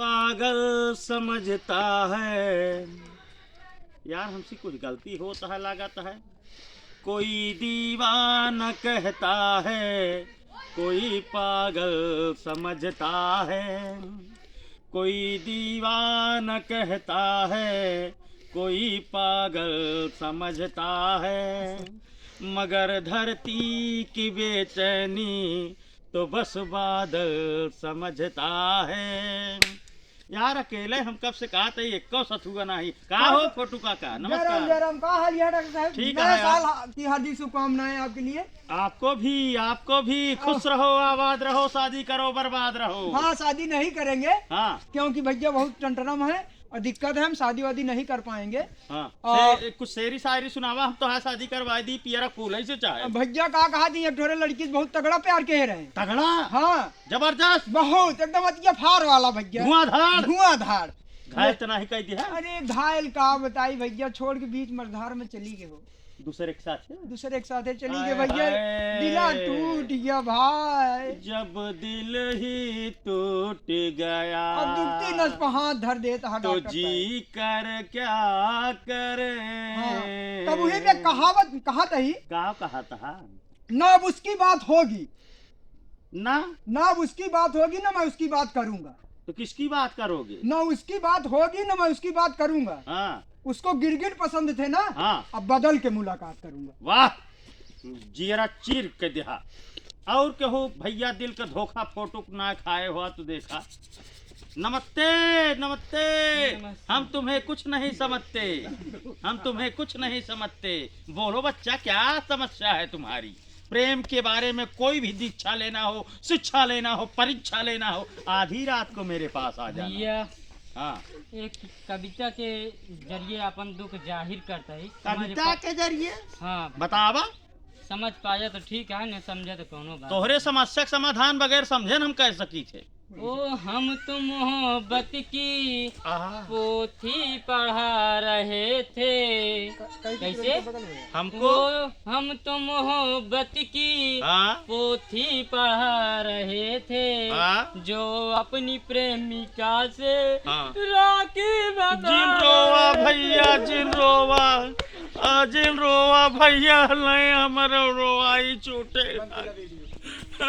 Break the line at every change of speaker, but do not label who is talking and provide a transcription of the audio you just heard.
पागल समझता है। यार हमसे कुछ गलती होता है लागत है। कोई दीवाना कहता है, कोई पागल समझता है। कोई दीवाना कहता है, कोई पागल समझता है। मगर धरती की बेचैनी तो बस बादल समझता है। यार अकेले हम कब से कहा था एक सथुआ नहीं कहा हो। फोटू काका नमस्कार।
जयराम का हाल है डॉक्टर साहब?
ठीक
नए
है
साल की हार्दिक शुभकामनाएं आपके लिए।
आपको भी खुश रहो, आबाद रहो, शादी करो, बर्बाद रहो।
हाँ शादी नहीं करेंगे।
हाँ
क्योंकि भैया बहुत टंटनम है और दिक्कत है, हम शादी वादी नहीं कर पाएंगे।
हाँ कुछ शेरी शायरी सुनावा, हम तो है शादी करवा दी पियरा फूल ही से चाहे।
भैया का कहा थी एक ठोरे लड़की से बहुत तगड़ा प्यार कह रहे हैं।
तगड़ा
हाँ
जबरदस्त
बहुत एकदम अतिया फार वाला भैया, धुआंधार।
घायल तो नहीं कह दिया।
अरे घायल का बताई भैया, छोड़ के बीच मझधार में चली गए हो।
दूसरे के साथ
दूसरे एक साथ चली गए भैया, दिला टूट गया भाई।
जब दिल ही टूट गया
अब दुखती नस पर हाथ धर देता
तो जी कर क्या करे।
हाँ, तब उन्हीं पे कहावत कहा थी,
कहा था
ना अब उसकी बात होगी,
ना
अब उसकी बात होगी ना मैं उसकी बात करूंगा।
तो किसकी बात करोगे?
ना उसकी बात होगी ना मैं उसकी बात करूंगा।
हाँ
उसको गिरगिट पसंद थे ना।
हाँ
अब बदल के मुलाकात करूंगा।
वाह जीरा चीर के दिहा। और कहो भैया दिल का धोखा फोटो ना खाए हुआ तो देखा। नमस्ते नमस्ते। हम तुम्हें कुछ नहीं समझते, हम तुम्हें कुछ नहीं समझते। बोलो बच्चा क्या समस्या है तुम्हारी? प्रेम के बारे में कोई भी दीक्षा लेना हो, शिक्षा लेना हो, परीक्षा लेना हो, आधी रात को मेरे पास आ जाना। हाँ
एक कविता के जरिए अपन दुख जाहिर करता है।
कविता के जरिए?
हाँ
बतावा।
समझ पाया तो ठीक है, नहीं समझे तो कोनो बात।
तोहरे समस्या के समाधान बगैर समझे न हम कह सकी थे।
ओ हम तो मोहब्बत की पोथी पढ़ा रहे थे। कैसे?
हमको
हम तो मोहब्बत की पोथी पढ़ा रहे थे। जो अपनी प्रेमिका से राखी
जिन रोवा भैया, जिन रोवा भैया ले हमरो रोवाई छूटे।